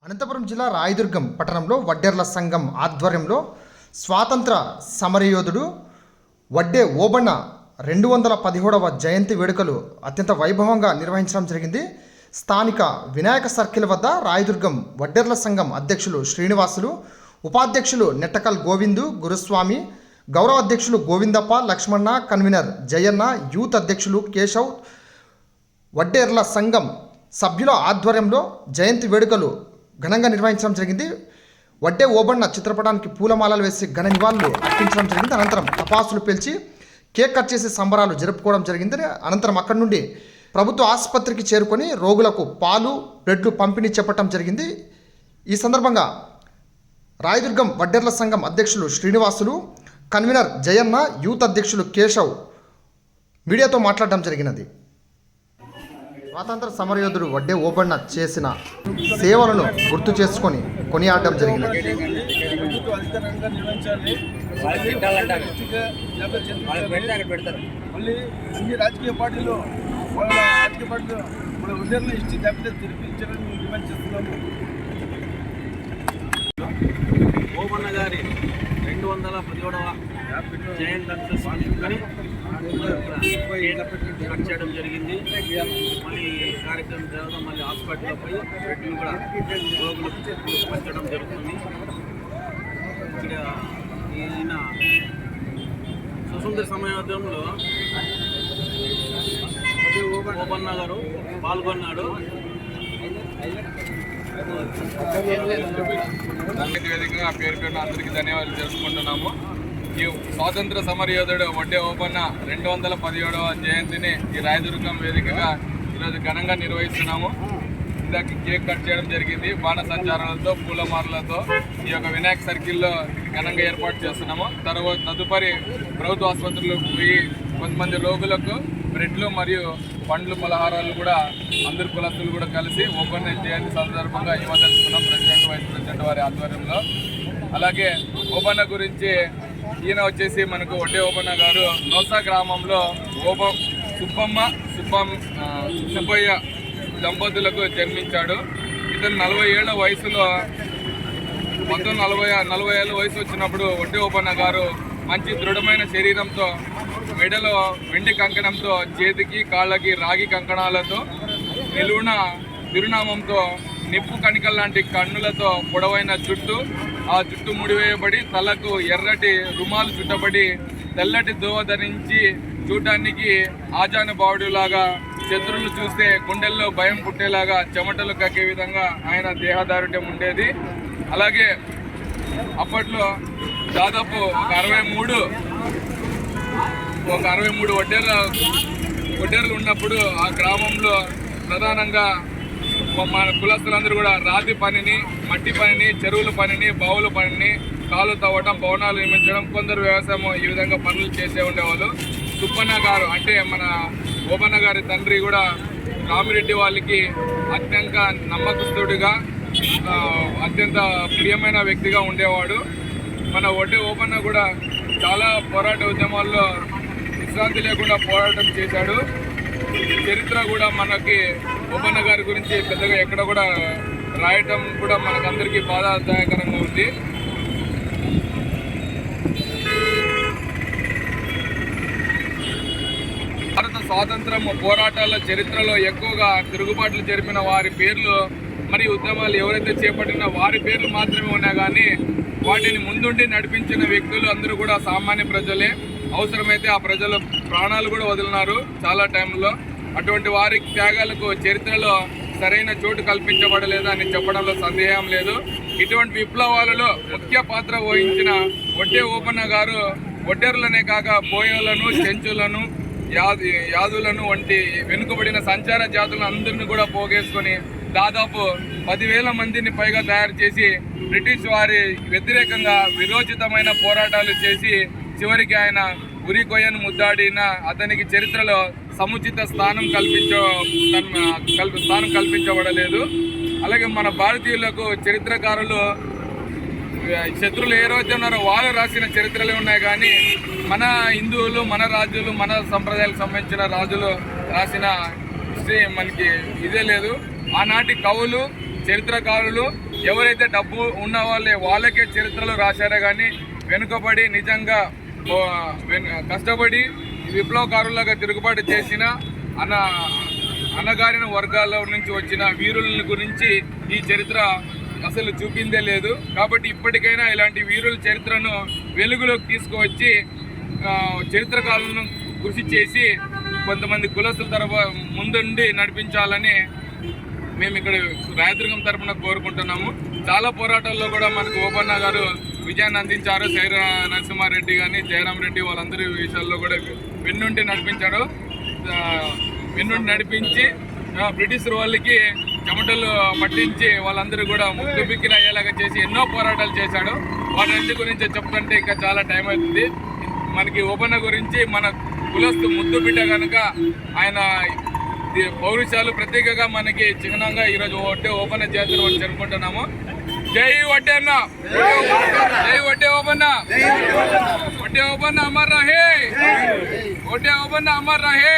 అనంతపురం జిల్లా రాయదుర్గం పట్టణంలో వడ్డెర్ల సంఘం ఆధ్వర్యంలో స్వాతంత్ర సమరయోధుడు వడ్డే ఓబన్న 217వ జయంతి వేడుకలు అత్యంత వైభవంగా నిర్వహించడం జరిగింది. స్థానిక వినాయక సర్కిల్ వద్ద రాయదుర్గం వడ్డెర్ల సంఘం అధ్యక్షులు శ్రీనివాసులు, ఉపాధ్యక్షులు నెట్టకల్ గోవిందు గురుస్వామి, గౌరవ అధ్యక్షులు గోవిందప్ప, లక్ష్మణ, కన్వీనర్ జయన్న, యూత్ అధ్యక్షులు కేశవ్, వడ్డెర్ల సంఘం సభ్యుల ఆధ్వర్యంలో జయంతి వేడుకలు ఘనంగా నిర్వహించడం జరిగింది. వడ్డే ఓబన్న చిత్రపటానికి పూలమాలలు వేసి ఘన నివాళులు అర్పించడం జరిగింది. అనంతరం టపాసులు పేల్చి కేక్ కట్ చేసి సంబరాలు జరుపుకోవడం జరిగింది. అనంతరం అక్కడి నుండి ప్రభుత్వ ఆసుపత్రికి చేరుకొని రోగులకు పాలు, బ్రెడ్లు పంపిణీ చెప్పడం జరిగింది. ఈ సందర్భంగా రాయదుర్గం వడ్డెర్ల సంఘం అధ్యక్షులు శ్రీనివాసులు, కన్వీనర్ జయన్న, యూత్ అధ్యక్షులు కేశవ్ మీడియాతో మాట్లాడడం జరిగినది. స్వాతంత్ర సమరయోధుడు వడ్డే ఓబన్న చేసిన సేవలను గుర్తు చేసుకొని కొనియాడడం జరిగినది. మళ్ళీ అన్ని రాజకీయ పార్టీలు ఉదయం ఇచ్చి జాగ్రత్త తిరిపించాలని డిమాండ్ చేస్తున్నాము. ఓబన్న గారి 217వ జయంతి స్మరించుకొని కట్ చేయడం జరిగింది. మళ్ళీ కార్యక్రమం తర్వాత మళ్ళీ హాస్పిటల్లో పోయి బెడ్లు కూడా రోగులకు పంచడం జరుగుతుంది. ఇక్కడ ఈయన స్వతంత్ర సమయోద్యమంలో ఓబన్న గారు పాల్గొన్నాడు. వేదికగా పేరు పేరున అందరికీ ధన్యవాదాలు చేసుకుంటున్నాము. ఈ స్వాతంత్ర సమరయోధుడు వడ్డే ఓబన్న 217వ జయంతిని ఈ రాయదుర్గం వేదికగా ఈరోజు ఘనంగా నిర్వహిస్తున్నాము. ఇందాక కేక్ కట్ చేయడం జరిగింది. బాణ సంచారాలతో, పూలమాలలతో ఈ యొక్క వినాయక సర్కిల్లో ఘనంగా ఏర్పాటు చేస్తున్నాము. తదుపరి ప్రభుత్వ ఆసుపత్రులు పోయి కొంతమంది రోగులకు బ్రెడ్లు మరియు పండ్లు, పలహారాలు కూడా అందరు కులస్తులు కూడా కలిసి ఓబన్న జయంతి సందర్భంగా ఇవ్వదలుచుకున్నాం ప్రెసిడెంట్, వైస్ ప్రెసిడెంట్ వారి ఆధ్వర్యంలో. అలాగే ఓబన్న గురించి ఈయన వచ్చేసి మనకు వడ్డే ఓబన్న గారు నోసా గ్రామంలో సుబ్బయ్య దంపతులకు జన్మించాడు. ఇతను 40 ఏళ్ల వయసులో 40 ఏళ్ళ వయసు వచ్చినప్పుడు వడ్డే ఓబన్న గారు మంచి దృఢమైన శరీరంతో, మెడలో వెండి కంకణంతో, చేతికి కాళ్ళకి రాగి కంకణాలతో, నిలువున తిరునామంతో, నిప్పు కణికల లాంటి కన్నులతో, పొడవైన జుట్టు, ఆ జుట్టు ముడివేయబడి తలకు ఎర్రటి రుమాలు చుట్టబడి తెల్లటి దోవ ధరించి చూడటానికి ఆజానుభావుడిలాగా, శత్రువులు చూస్తే గుండెల్లో భయం పుట్టేలాగా చెమటలు కక్కే విధంగా ఆయన దేహదారుఢ్యం ఉండేది. అలాగే అప్పట్లో దాదాపు ఒక 63 వడ్డేర్లు ఉన్నప్పుడు ఆ గ్రామంలో ప్రధానంగా మన కులస్తులందరూ కూడా రాతి పనిని, మట్టి పనిని, చెరువుల పనిని, బావుల పనిని, కాలు తవ్వడం, భవనాలు నిర్మించడం, కొందరు వ్యవసాయం, ఈ విధంగా పనులు చేసే ఉండేవాళ్ళు. సుబ్బన్న గారు అంటే మన ఓబన్న గారి తండ్రి కూడా రామిరెడ్డి వాళ్ళకి అత్యంత నమ్మకస్తుడిగా, అత్యంత ప్రియమైన వ్యక్తిగా ఉండేవాడు. మన వడ్డే ఓబన్న కూడా చాలా పోరాట ఉద్యమాల్లో విశ్రాంతి లేకుండా పోరాటం చేశాడు. చరిత్ర కూడా మనకి ఓబన్న గారి గురించి పెద్దగా ఎక్కడ కూడా రాయటం కూడా మనకందరికీ బాధాదాయకరంగా ఉంది. భారత స్వాతంత్రం పోరాటాల చరిత్రలో ఎక్కువగా తిరుగుబాట్లు జరిపిన వారి పేర్లు మరియు ఉద్యమాలు ఎవరైతే చేపట్టినా వారి పేర్లు మాత్రమే ఉన్నాయి, కానీ వాటిని ముందుండి నడిపించిన వ్యక్తులు అందరూ కూడా సామాన్య ప్రజలే. అవసరమైతే ఆ ప్రజలు ప్రాణాలు కూడా వదిలినారు చాలా టైంలో. అటువంటి వారి త్యాగాలకు చరిత్రలో సరైన చోటు కల్పించబడలేదు అని చెప్పడంలో సందేహం లేదు. ఇటువంటి విప్లవాలలో ముఖ్య పాత్ర వహించిన వడ్డే ఓబన్న గారు వడ్డేర్లనే కాక బోయోలను, చెంచులను, యాదులను వంటి వెనుకబడిన సంచార జాతులను అందరినీ కూడా పోగేసుకొని దాదాపు 10,000 మందిని పైగా తయారు చేసి బ్రిటిష్ వారి వ్యతిరేకంగా విరోచితమైన పోరాటాలు చేసి చివరికి ఆయన ఉరి కొయ్యను ముద్దాడిన అతనికి చరిత్రలో సముచిత స్థానం కల్పించబడలేదు. అలాగే మన భారతీయులకు చరిత్రకారులు శత్రువులు ఏ రోజు ఉన్నారో వాళ్ళు రాసిన చరిత్రలే ఉన్నాయి, కానీ మన హిందువులు, మన రాజులు, మన సంప్రదాయాలకు సంబంధించిన రాజులు రాసిన హిస్టరీ మనకి ఇదే లేదు. ఆనాటి కవులు, చరిత్రకారులు ఎవరైతే డబ్బు ఉన్న వాళ్ళకే చరిత్రలో రాశారే కానీ వెనుకబడి నిజంగా కష్టపడి విప్లవకారులుగా తిరుగుబాటు చేసిన అన్నగారిన వర్గాల నుంచి వచ్చిన వీరుల గురించి ఈ చరిత్ర అసలు చూపిందే లేదు. కాబట్టి ఇప్పటికైనా ఇలాంటి వీరుల చరిత్రను వెలుగులోకి తీసుకువచ్చి చరిత్రకారులను కృషి చేసి కొంతమంది కులస్తుల ముందుండి నడిపించాలని మేము ఇక్కడ రాయదుర్గం తరఫున కోరుకుంటున్నాము. చాలా పోరాటాల్లో కూడా మనకు ఓబన్న గారు విజయాన్ని అందించారు. సైరా నరసింహారెడ్డి కానీ జయరాం రెడ్డి వాళ్ళందరి విషయాల్లో కూడా వెన్నుండి నడిపించారు. వెన్నుండి నడిపించి బ్రిటిష్ వాళ్ళకి చెమటలు పట్టించి వాళ్ళందరూ కూడా ముక్కు బిక్కిన అయ్యేలాగా చేసి ఎన్నో పోరాటాలు చేశాడు. వాటి గురించి చెప్తుంటే ఇంకా చాలా టైం అవుతుంది. మనకి ఓబన్న గురించి మన కులస్తు ముద్దు బిడ్డ కనుక ఆయన పౌరుషాలు ప్రత్యేకంగా మనకి చిహ్నంగా ఈరోజు ఓబన్న జాతర జరుపుకుంటున్నాము. జై వడ్డే అన్న, జై వడ్డే ఓబన్న, వడ్డే ఓబన్న అమర్ రహే, వడ్డే ఓబన్న అమర్ రహే.